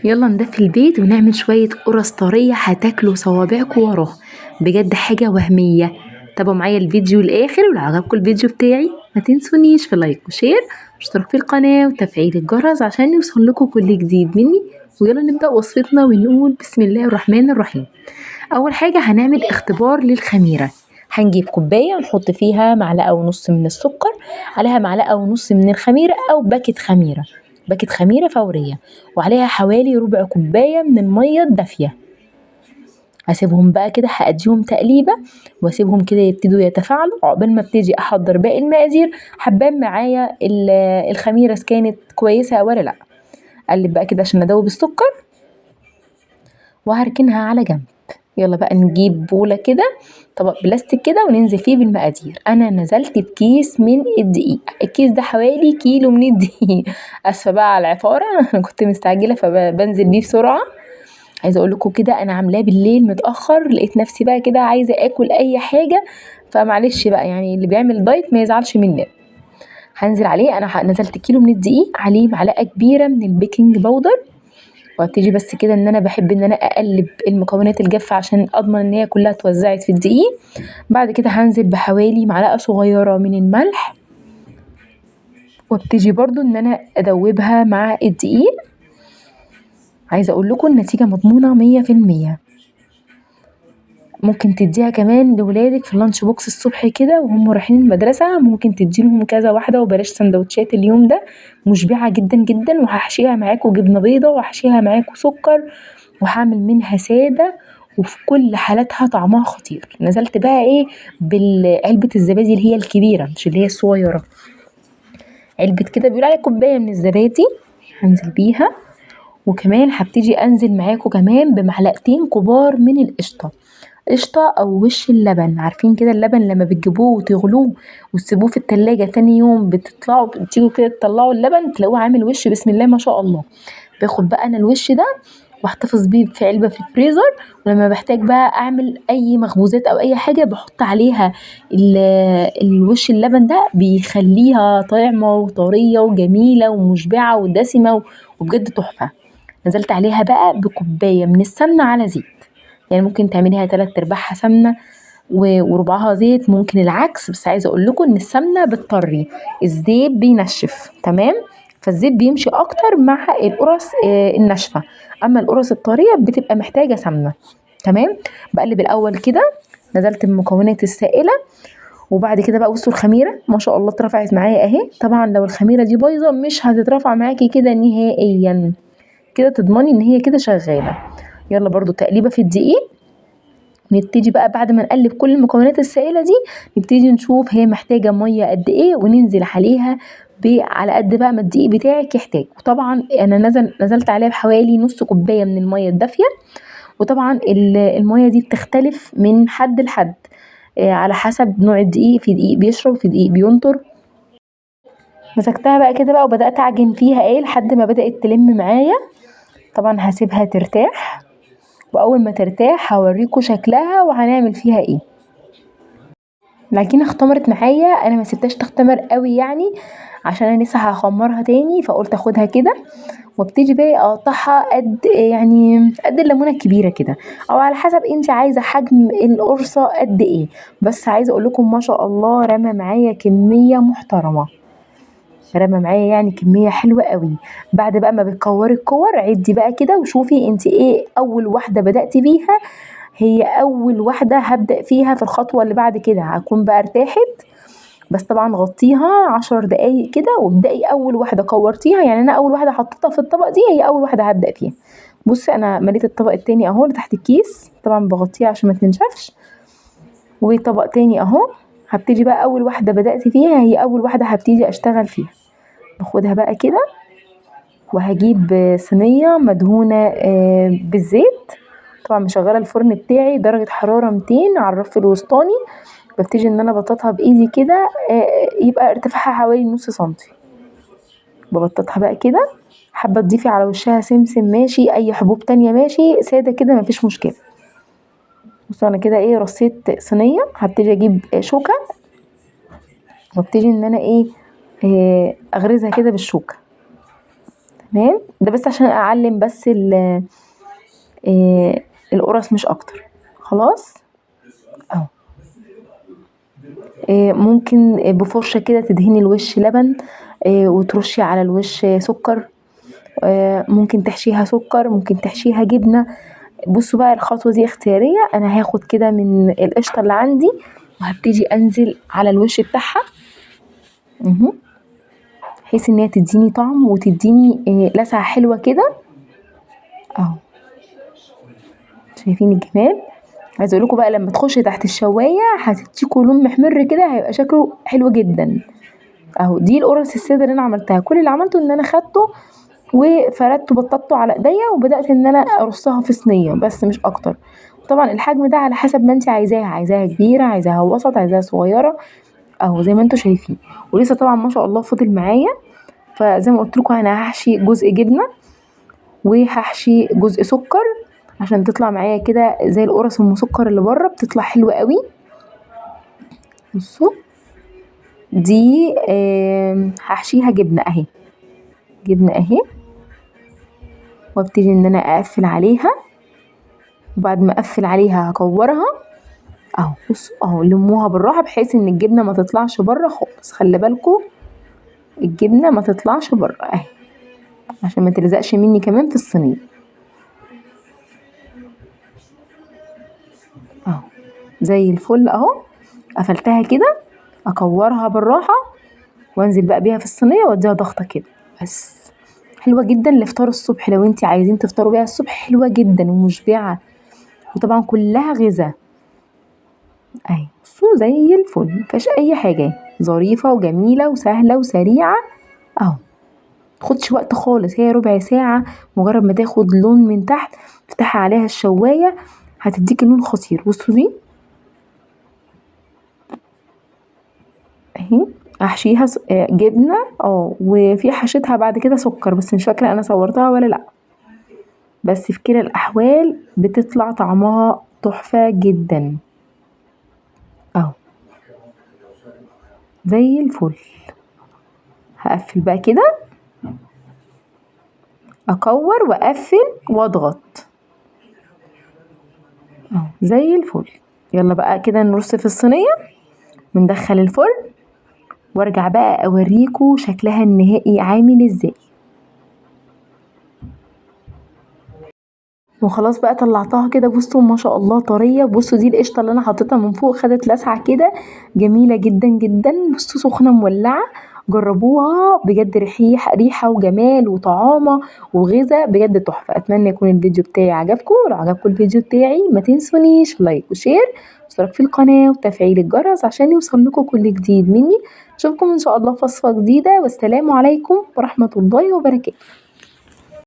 يلا ندفي البيت ونعمل شوية قرص طرية هتاكلوا صوابعكوا وراها، بجد حاجة وهمية. تابعوا معايا الفيديو للآخر، ولو عجبكم الفيديو بتاعي ما تنسونيش في لايك وشير واشتراك في القناة وتفعيل الجرس عشان يوصل لكم كل جديد مني. ويلا نبدأ وصفتنا ونقول بسم الله الرحمن الرحيم. أول حاجة هنعمل اختبار للخميرة. هنجيب كوباية ونحط فيها معلقة ونص من السكر، عليها معلقة ونص من الخميرة أو باكت خميرة، باكت خميرة فورية، وعليها حوالي ربع كوباية من المية الدافية. هسيبهم بقى كده، هأديهم تقليبة واسيبهم كده يبتدوا يتفاعلوا عقبال ما ابتدي احضر باقي المقادير. هتبان معايا الخميرة كانت كويسة ولا لا. اقلب بقى كده عشان ادوب السكر وهركنها على جنب. يلا بقى نجيب بولة كده، طبق بلاستيك كده، وننزل فيه بالمقادير. انا نزلت بكيس من الدقيق، الكيس ده حوالي كيلو من الدقيق. اسفه بقى على العفاره انا كنت مستعجله فبنزل بيه بسرعه. عايزه اقول لكم كده انا عاملاه بالليل متاخر، لقيت نفسي بقى كده عايزه اكل اي حاجه، فمعلش بقى يعني اللي بيعمل دايت ما يزعلش مننا. هنزل عليه، انا نزلت كيلو من الدقيق، عليه معلقه كبيره من البيكنج باودر، وابتدي بس كده ان انا بحب ان انا اقلب المكونات الجافه عشان اضمن ان هي كلها اتوزعت في الدقيق. بعد كده هنزل بحوالي معلقه صغيره من الملح، وابتدي برضو ان انا ادوبها مع الدقيق. عايزه اقول لكم النتيجه مضمونه 100%. ممكن تديها كمان لولادك في اللانش بوكس الصبح كده وهم رايحين المدرسه، ممكن تديلهم كذا واحده وبلاش سندوتشات اليوم ده، مشبعه جدا جدا. وهحشيها معاكم جبنه بيضه، وهحشيها معاكم سكر، وهعمل منها ساده، وفي كل حالاتها طعمها خطير. نزلت بقى ايه بعلبه الزبادي اللي هي الكبيره مش اللي هي الصغيره، علبه كده بيقول عليها كوبايه من الزبادي، هنزل بيها. وكمان هبتدي انزل معاكم كمان بمعلقتين كبار من القشطه، قشطة أو وش اللبن. عارفين كده اللبن لما بتجيبوه وتغلوه وتسيبوه في التلاجة، تاني يوم بتيجوا كده تطلعوا اللبن تلاقوه عامل وش بسم الله ما شاء الله. باخد بقى أنا الوش ده واحتفظ بيه في علبة في الفريزر، ولما بحتاج بقى أعمل أي مخبوزات أو أي حاجة بحط عليها الوش اللبن ده، بيخليها طعمة وطرية وجميلة ومشبعة ودسمة وبجد تحفة. نزلت عليها بقى بكوباية من السمنة على زيت، يعني ممكن تعمليها 3/4 سمنة وربعها زيت، ممكن العكس، بس عايزه اقول لكم ان السمنه بتطري، الزيت بينشف. تمام، فالزيت بيمشي اكتر مع القرص الناشفه، اما القرص الطريه بتبقى محتاجه سمنه. تمام، بقلب الاول كده، نزلت بالمكونات السائله. وبعد كده بقى بصوا الخميره ما شاء الله اترفعت معايا اهي. طبعا لو الخميره دي بايظه مش هتترفع معاكي كده نهائيا، كده تضمني ان هي كده شغاله. يلا برضو تقليبه في الدقيق. نبتدي بقى بعد ما نقلب كل المكونات السائله دي، نبتدي نشوف هي محتاجه ميه قد ايه وننزل عليها على قد بقى ما الدقيق بتاعك يحتاج. وطبعا انا نزلت عليها بحوالي نص كوبايه من الميه الدافيه. وطبعا الميه دي بتختلف من حد لحد، على حسب نوع الدقيق، في دقيق بيشرب في دقيق بينطر. مسكتها بقى كده بقى وبدات اعجن فيها ايه لحد ما بدات تلم معايا. طبعا هسيبها ترتاح، واول ما ترتاح هوريكم شكلها وهنعمل فيها ايه. العجينه اختمرت معايا، انا ما سبتهاش تختمر قوي يعني عشان انا لسه هخمرها تاني، فقلت اخدها كده وابتدي بقى اقطعها قد يعني قد الليمونه الكبيره كده، او على حسب انت عايزه حجم القرصه قد ايه. بس عايزه اقول لكم ما شاء الله رمى معايا كميه محترمه، رمى معايا يعني كميه حلوه قوي. بعد بقى ما بتكوري الكور عدي بقى كده وشوفي انت ايه اول واحده بداتي بيها، هي اول واحده هبدا فيها في الخطوه اللي بعد كده هكون بقى ارتاحت. بس طبعا غطيها 10 دقايق كده وابدأي اول واحده كورتيها، يعني انا اول واحده حطيتها في الطبق دي هي اول واحده هبدأ فيها. بصي انا مليت الطبق التاني اهو اللي تحت الكيس، طبعا بغطيها عشان ما تنشفش. وطبق تاني اهو، هبتدي بقى اول واحده بدأت فيها هي اول واحده هبتدي اشتغل فيها. باخدها بقى كده وهجيب صينيه مدهونه بالزيت، طبعا مشغله الفرن بتاعي درجه حراره 200 على الرف الوسطاني. ببتدي ان انا بططها بايدي كده، يبقى ارتفاعها حوالي نص سنتي. ببططها بقى كده، حابه تضيفي على وشها سمسم ماشي، اي حبوب تانية ماشي، ساده كده مفيش مشكله. بصوا انا كده ايه رصيت صينيه، هبتدي اجيب شوكه وابتدي ان انا ايه اغرزها كده بالشوكه. تمام. ده بس عشان اعلم بس القرص مش اكتر. خلاص اهو. ممكن بفرشة كده تدهني الوش لبن، وترشي على الوش سكر، ممكن تحشيها سكر، ممكن تحشيها جبنة. بصوا بقى الخطوة دي اختيارية. انا هاخد كده من القشطة اللي عندي وهبتدي انزل على الوش بتاعها بحيث ان هي تديني طعم وتديني لسعة حلوة كده اهو. شايفين الجمال؟ عايزه اقولكوا بقى لما تخش تحت الشوايه هتديكوا لون محمر كده، هيبقى شكله حلو جدا اهو. دي القرص الساده اللي انا عملتها. كل اللي عملته ان انا خدته وفردته بططته على ايديا وبدات ان انا ارصها في صينيه بس مش اكتر. طبعا الحجم ده على حسب ما انت عايزاها، عايزاها كبيره، عايزاها وسط، عايزاها صغيره اهو زي ما انتوا شايفين. ولسه طبعا ما شاء الله فاضل معايا. فزي ما قلت لكم انا هحشي جزء جبنه وهحشي جزء سكر عشان تطلع معايا كده زي القرص المسكر اللي بره، بتطلع حلوه قوي. بصوا دي هحشيها جبنه اهي، جبنه اهي، وابتدي ان انا اقفل عليها. وبعد ما اقفل عليها هكورها اهو. بصوا اهو، لموها بالراحه بحيث ان الجبنه ما تطلعش بره خالص. خلي بالكوا الجبنه ما تطلعش بره اهي عشان ما تلزقش مني كمان في الصينيه اهو زي الفل اهو. قفلتها كده، اكورها بالراحه وانزل بقى بيها في الصينيه واديها ضغطه كده بس. حلوه جدا لفطار الصبح، لو انت عايزين تفطروا بيها الصبح حلوه جدا ومشبعه، وطبعا كلها غذاء اهي. بصوا زي الفل، مفيهاش اي حاجه، ظريفه وجميله وسهله وسريعه اهو. متاخدش وقت خالص، هي ربع ساعه. مجرد ما تاخد لون من تحت افتحي عليها الشوايه هتديكي لون خطير. بصوا دي اهي. احشيها جبنه وفي حشيتها بعد كده سكر بس مش فاكره انا صورتها ولا لا. بس في كلا الاحوال بتطلع طعمها تحفه جدا اهو زي الفل. هقفل بقى كده، اكور واقفل واضغط اهو زي الفل. يلا بقى كده نرص في الصينيه وندخل الفرن، وارجع بقى اوريكم شكلها النهائي عامل ازاي. وخلاص بقى طلعتها كده. بصوا ما شاء الله طريه. بصوا دي القشطه اللي انا حطيتها من فوق خدت لسعه كده جميله جدا جدا. بصوا سخنه مولعه، جربوها بجد. ريحه وجمال وطعامه وغذاء بجد تحفه. اتمنى يكون الفيديو بتاعي عجبكم. لو عجبكم الفيديو بتاعي ما تنسونيش لايك وشير واشتراك في القناه وتفعيل الجرس عشان يوصل لكم كل جديد مني. اشوفكم ان شاء الله في وصفه جديده، والسلام عليكم ورحمه الله وبركاته.